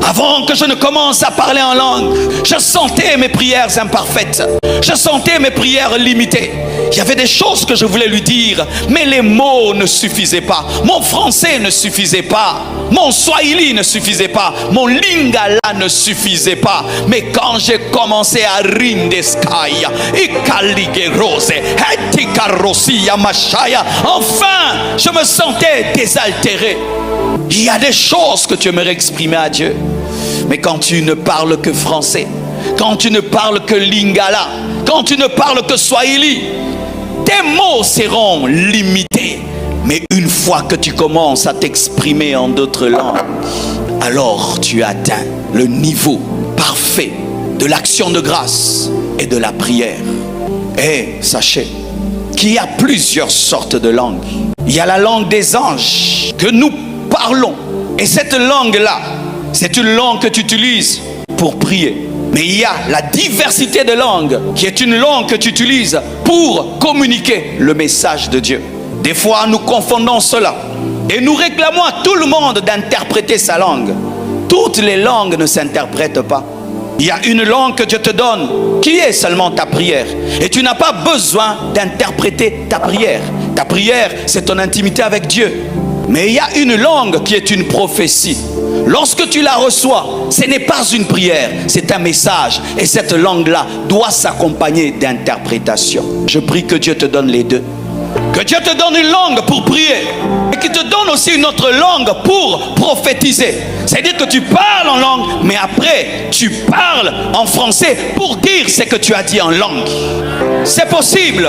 Avant que je ne commence à parler en langue, je sentais mes prières imparfaites. Je sentais mes prières limitées. Il y avait des choses que je voulais lui dire, mais les mots ne suffisaient pas. Mon français ne suffisait pas. Mon swahili ne suffisait pas. Mon lingala ne suffisait pas. Mais quand j'ai commencé à rindeskaya, ikaligerose, etikarosia machaya, enfin, je me sentais désaltéré. Il y a des choses que tu aimerais exprimer à Dieu. Mais quand tu ne parles que français, quand tu ne parles que lingala, quand tu ne parles que swahili, tes mots seront limités. Mais une fois que tu commences à t'exprimer en d'autres langues, alors tu atteins le niveau parfait de l'action de grâce et de la prière. Et sachez qu'il y a plusieurs sortes de langues. Il y a la langue des anges que nous parlons. Et cette langue-là, c'est une langue que tu utilises pour prier. Mais il y a la diversité de langues qui est une langue que tu utilises pour communiquer le message de Dieu. Des fois, nous confondons cela et nous réclamons à tout le monde d'interpréter sa langue. Toutes les langues ne s'interprètent pas. Il y a une langue que Dieu te donne qui est seulement ta prière. Et tu n'as pas besoin d'interpréter ta prière. Ta prière, c'est ton intimité avec Dieu. Mais il y a une langue qui est une prophétie. Lorsque tu la reçois, ce n'est pas une prière, c'est un message. Et cette langue-là doit s'accompagner d'interprétation. Je prie que Dieu te donne les deux. Que Dieu te donne une langue pour prier et qu'il te donne aussi une autre langue pour prophétiser. C'est-à-dire que tu parles en langue, mais après tu parles en français pour dire ce que tu as dit en langue. C'est possible.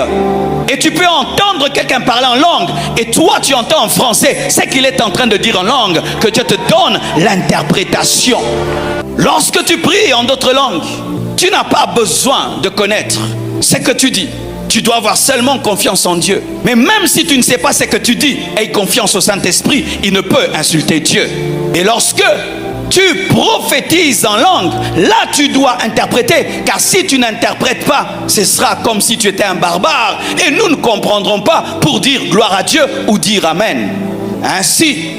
Et tu peux entendre quelqu'un parler en langue et toi tu entends en français ce qu'il est en train de dire en langue. Que Dieu te donne l'interprétation. Lorsque tu pries en d'autres langues, tu n'as pas besoin de connaître ce que tu dis. Tu dois avoir seulement confiance en Dieu. Mais même si tu ne sais pas ce que tu dis, aie confiance au Saint-Esprit, il ne peut insulter Dieu. Et lorsque tu prophétises en langue, là tu dois interpréter. Car si tu n'interprètes pas, ce sera comme si tu étais un barbare. Et nous ne comprendrons pas pour dire gloire à Dieu ou dire Amen. Ainsi,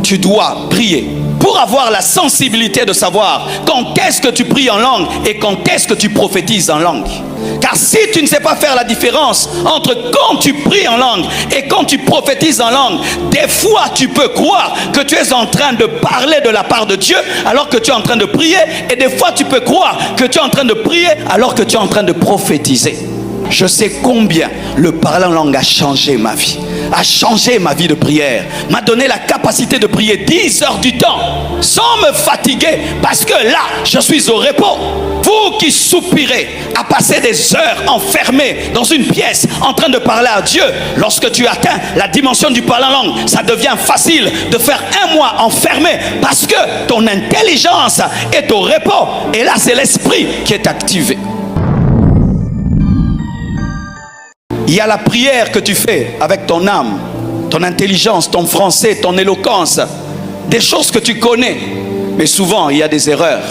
tu dois prier pour avoir la sensibilité de savoir quand est-ce que tu pries en langue et quand est-ce que tu prophétises en langue. Car si tu ne sais pas faire la différence entre quand tu pries en langue et quand tu prophétises en langue, des fois tu peux croire que tu es en train de parler de la part de Dieu alors que tu es en train de prier, et des fois tu peux croire que tu es en train de prier alors que tu es en train de prophétiser. Je sais combien le parler en langue a changé ma vie, a changé ma vie de prière, m'a donné la capacité de prier 10 heures du temps sans me fatiguer, parce que là je suis au repos. Vous qui soupirez à passer des heures enfermés dans une pièce en train de parler à Dieu, lorsque tu atteins la dimension du parler en langue, ça devient facile de faire un mois enfermé parce que ton intelligence est au repos, et là c'est l'esprit qui est activé. Il y a la prière que tu fais avec ton âme, ton intelligence, ton français, ton éloquence, des choses que tu connais. Mais souvent, il y a des erreurs.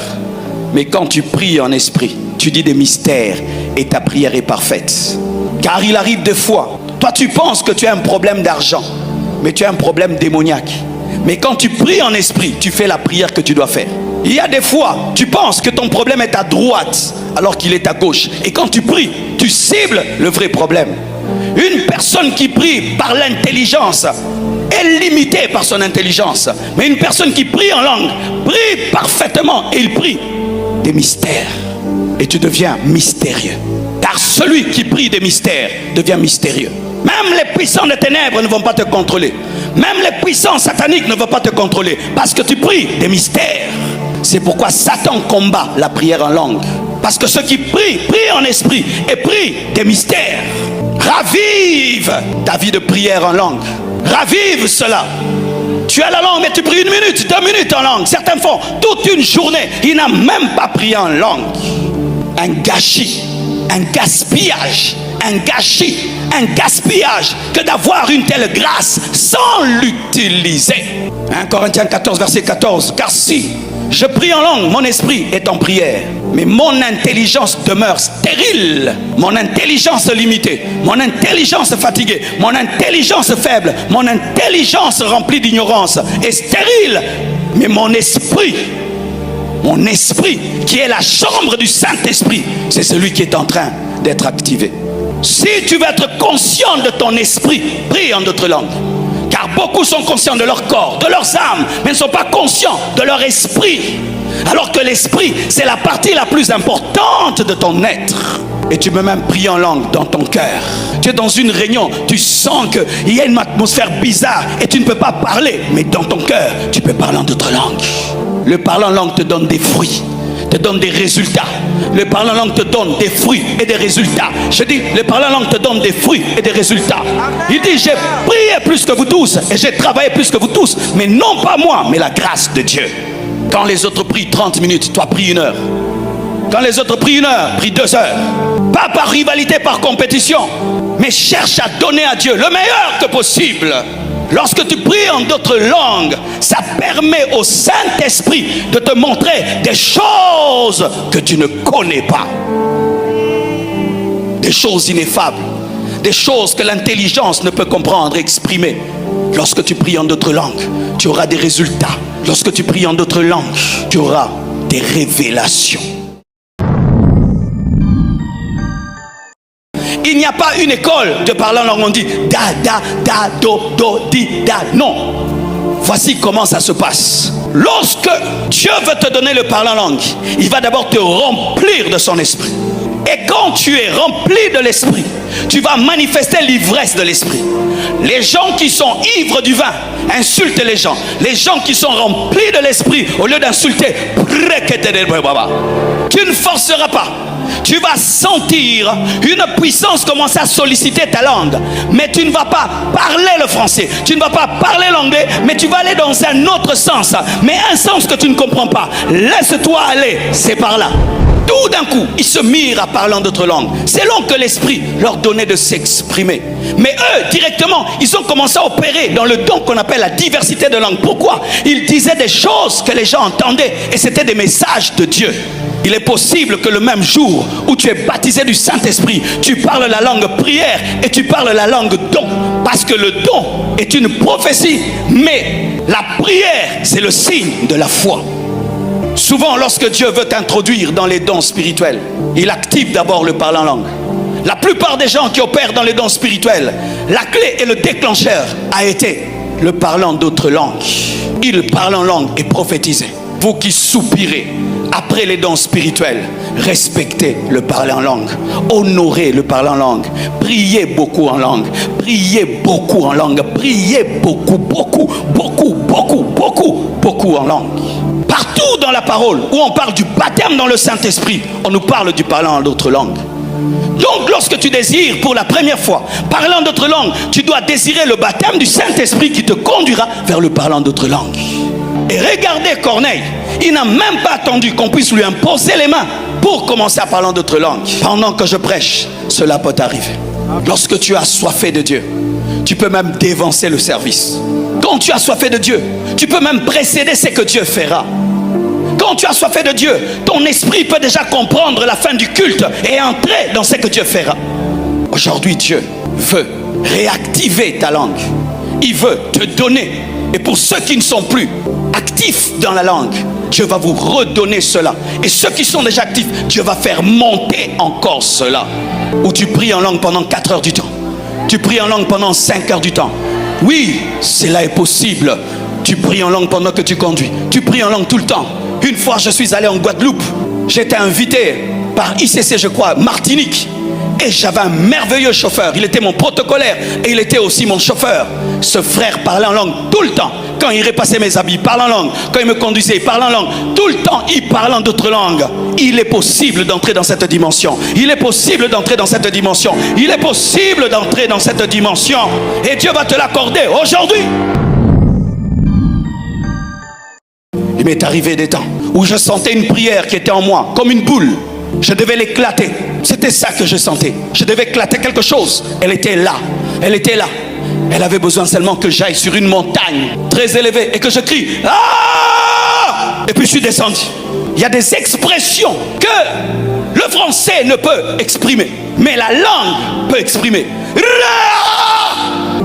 Mais quand tu pries en esprit, tu dis des mystères et ta prière est parfaite. Car il arrive des fois, toi tu penses que tu as un problème d'argent, mais tu as un problème démoniaque. Mais quand tu pries en esprit, tu fais la prière que tu dois faire. Il y a des fois, tu penses que ton problème est à droite alors qu'il est à gauche. Et quand tu pries, tu cibles le vrai problème. Une personne qui prie par l'intelligence est limitée par son intelligence. Mais une personne qui prie en langue, prie parfaitement, et il prie des mystères. Et tu deviens mystérieux. Car celui qui prie des mystères devient mystérieux. Même les puissants des ténèbres ne vont pas te contrôler. Même les puissants sataniques ne vont pas te contrôler. Parce que tu pries des mystères. C'est pourquoi Satan combat la prière en langue. Parce que ceux qui prient, prient en esprit et prient des mystères. Ravive ta vie de prière en langue. Ravive cela. Tu as la langue, mais tu pries 1 minute, 2 minutes en langue. Certains font toute une journée. Ils n'ont même pas prié en langue. Un gâchis, un gaspillage, un gâchis, un gaspillage que d'avoir une telle grâce sans l'utiliser. 1 Corinthiens 14, verset 14. Car si je prie en langue, mon esprit est en prière, mais mon intelligence demeure stérile. Mon intelligence limitée, mon intelligence fatiguée, mon intelligence faible, mon intelligence remplie d'ignorance est stérile. Mais mon esprit Mon esprit, qui est la chambre du Saint-Esprit, c'est celui qui est en train d'être activé. Si tu veux être conscient de ton esprit, prie en d'autres langues. Car beaucoup sont conscients de leur corps, de leurs âmes, mais ne sont pas conscients de leur esprit. Alors que l'esprit, c'est la partie la plus importante de ton être. Et tu peux même prier en langue dans ton cœur. Tu es dans une réunion, tu sens qu'il y a une atmosphère bizarre et tu ne peux pas parler. Mais dans ton cœur, tu peux parler en d'autres langues. Le parler en langue te donne des fruits, te donne des résultats. Le parler en langue te donne des fruits et des résultats. Je dis, le parler en langue te donne des fruits et des résultats. Il dit, j'ai prié plus que vous tous et j'ai travaillé plus que vous tous. Mais non pas moi, mais la grâce de Dieu. Quand les autres prient 30 minutes, toi prie 1 heure. Quand les autres prient 1 heure, prie 2 heures. Pas par rivalité, par compétition, mais cherche à donner à Dieu le meilleur que possible. Lorsque tu pries en d'autres langues, ça permet au Saint-Esprit de te montrer des choses que tu ne connais pas. Des choses ineffables, des choses que l'intelligence ne peut comprendre et exprimer. Lorsque tu pries en d'autres langues, tu auras des résultats. Lorsque tu pries en d'autres langues, tu auras des révélations. Il n'y a pas une école de parler en langue, on dit da, da, da, do, do, di, da. Non. Voici comment ça se passe. Lorsque Dieu veut te donner le parler en langue, il va d'abord te remplir de son esprit. Et quand tu es rempli de l'esprit, tu vas manifester l'ivresse de l'esprit. Les gens qui sont ivres du vin insultent les gens. Les gens qui sont remplis de l'esprit, au lieu d'insulter, tu ne forceras pas. Tu vas sentir une puissance commencer à solliciter ta langue. Mais tu ne vas pas parler le français. Tu ne vas pas parler l'anglais. Mais tu vas aller dans un autre sens. Mais un sens que tu ne comprends pas. Laisse-toi aller. C'est par là. Tout d'un coup, ils se mirent à parler en d'autres langues. C'est long que l'esprit leur donnait de s'exprimer. Mais eux, directement, ils ont commencé à opérer dans le don qu'on appelle la diversité de langues. Pourquoi? Ils disaient des choses que les gens entendaient. Et c'était des messages de Dieu. Il est possible que le même jour où tu es baptisé du Saint-Esprit, tu parles la langue prière et tu parles la langue don. Parce que le don est une prophétie, mais la prière, c'est le signe de la foi. Souvent, lorsque Dieu veut t'introduire dans les dons spirituels, il active d'abord le parler en langue. La plupart des gens qui opèrent dans les dons spirituels, la clé et le déclencheur a été le parlant d'autres langues. Il parle en langue et prophétisez. Vous qui soupirez après les dons spirituels, respectez le parler en langue, honorez le parler en langue, priez beaucoup en langue, priez beaucoup en langue, priez beaucoup, beaucoup, beaucoup, beaucoup, beaucoup, beaucoup en langue. Partout dans la parole où on parle du baptême dans le Saint-Esprit, on nous parle du parler en d'autres langues. Donc lorsque tu désires pour la première fois parler en d'autres langues, tu dois désirer le baptême du Saint-Esprit qui te conduira vers le parler en d'autres langues. Et regardez Corneille, il n'a même pas attendu qu'on puisse lui imposer les mains pour commencer à parler en d'autres langues. Pendant que je prêche, cela peut arriver. Lorsque tu as soifé de Dieu, tu peux même dévancer le service. Quand tu as soifé de Dieu, tu peux même précéder ce que Dieu fera. Quand tu as soifé de Dieu, ton esprit peut déjà comprendre la fin du culte et entrer dans ce que Dieu fera. Aujourd'hui, Dieu veut réactiver ta langue. Il veut te donner. Et pour ceux qui ne sont plus actifs dans la langue, Dieu va vous redonner cela. Et ceux qui sont déjà actifs, Dieu va faire monter encore cela. Ou tu pries en langue pendant 4 heures du temps. Tu pries en langue pendant 5 heures du temps. Oui, cela est possible. Tu pries en langue pendant que tu conduis. Tu pries en langue tout le temps. Une fois, je suis allé en Guadeloupe. J'étais invité par ICC, je crois, Martinique. Et j'avais un merveilleux chauffeur. Il était mon protocolaire et il était aussi mon chauffeur. Ce frère parlait en langue tout le temps. Quand il repassait mes habits, il parlait en langue. Quand il me conduisait, il parlait en langue. Tout le temps, il parlait en d'autres langues. Il est possible d'entrer dans cette dimension. Il est possible d'entrer dans cette dimension. Il est possible d'entrer dans cette dimension. Et Dieu va te l'accorder aujourd'hui. Il m'est arrivé des temps où je sentais une prière qui était en moi, comme une boule. Je devais l'éclater. C'était ça que je sentais. Je devais éclater quelque chose. Elle était là. Elle était là. Elle avait besoin seulement que j'aille sur une montagne très élevée et que je crie. Ah! Et puis je suis descendu. Il y a des expressions que le français ne peut exprimer, mais la langue peut exprimer.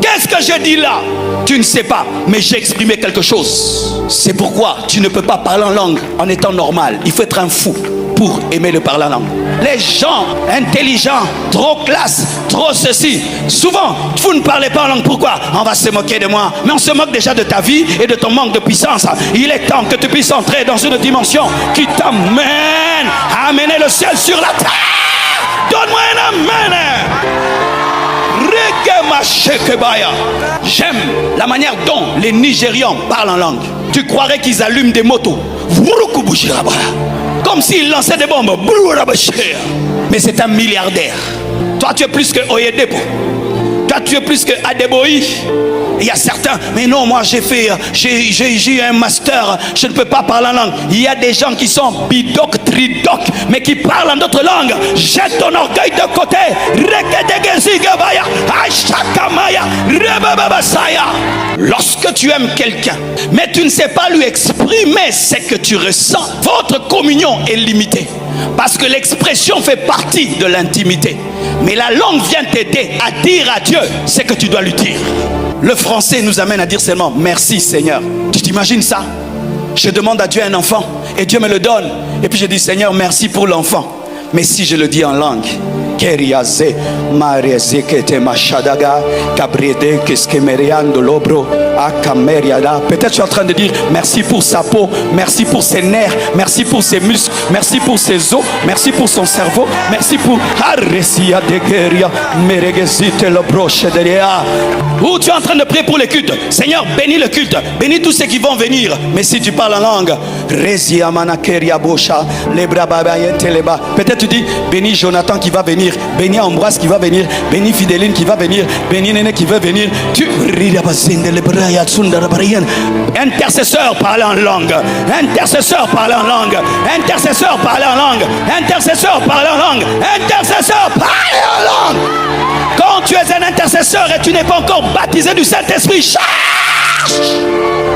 Qu'est-ce que je dis là? Tu ne sais pas, mais j'ai exprimé quelque chose. C'est pourquoi tu ne peux pas parler en langue en étant normal. Il faut être un fou pour aimer le parler en langue. Les gens intelligents, trop classe, trop ceci, souvent, vous ne parlez pas en langue. Pourquoi? On va se moquer de moi. Mais on se moque déjà de ta vie et de ton manque de puissance. Il est temps que tu puisses entrer dans une dimension qui t'amène à amener le ciel sur la terre. Donne-moi un amen. J'aime la manière dont les Nigérians parlent en langue. Tu croirais qu'ils allument des motos comme s'ils lançaient des bombes. Mais c'est un milliardaire. Toi tu es plus que Oyedepo. Toi tu es plus que Adeboyi. Il y a certains, mais non, moi j'ai eu un master, je ne peux pas parler en langue. Il y a des gens qui sont bidoc, tridoc, mais qui parlent en d'autres langues. Jette ton orgueil de côté. Lorsque tu aimes quelqu'un, mais tu ne sais pas lui exprimer ce que tu ressens, votre communion est limitée. Parce que l'expression fait partie de l'intimité. Mais la langue vient t'aider à dire à Dieu ce que tu dois lui dire. Le français nous amène à dire seulement merci Seigneur. Tu t'imagines ça? Je demande à Dieu un enfant et Dieu me le donne. Et puis je dis Seigneur merci pour l'enfant. Mais si je le dis en langue, peut-être tu es en train de dire merci pour sa peau, merci pour ses nerfs, merci pour ses muscles, merci pour ses os, merci pour son cerveau, merci pour... Ou tu es en train de prier pour le culte. Seigneur, bénis le culte, bénis tous ceux qui vont venir. Mais si tu parles en langue, peut-être tu dis bénis Jonathan qui va venir, bénis Ambroise qui va venir, bénis Fidéline qui va venir, bénis Néné qui va venir. Intercesseur parle en langue, intercesseur parle en langue, intercesseur parle en langue, intercesseur parle en langue, intercesseur parle en langue. Quand tu es un intercesseur et tu n'es pas encore baptisé du Saint-Esprit, cherche,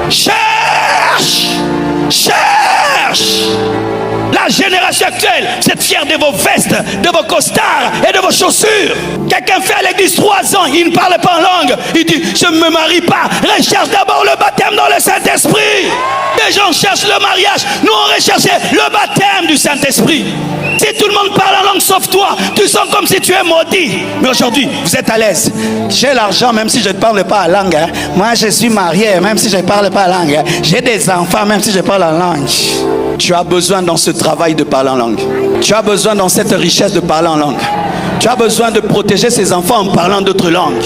cherche, cherche. La génération actuelle, vous êtes fiers de vos vestes, de vos costards et de vos chaussures. Quelqu'un fait à l'église 3 ans, il ne parle pas en langue. Il dit, je ne me marie pas. Recherche d'abord le baptême dans le Saint-Esprit. Les gens cherchent le mariage. Nous, on recherchait le baptême du Saint-Esprit. Si tout le monde parle en langue sauf toi, tu sens comme si tu es maudit. Mais aujourd'hui, vous êtes à l'aise. J'ai l'argent même si je ne parle pas en langue. Moi, je suis marié même si je ne parle pas en langue. J'ai des enfants même si je parle en langue. Tu as besoin dans ce travail de parler en langue. Tu as besoin dans cette richesse de parler en langue. Tu as besoin de protéger ses enfants en parlant d'autres langues.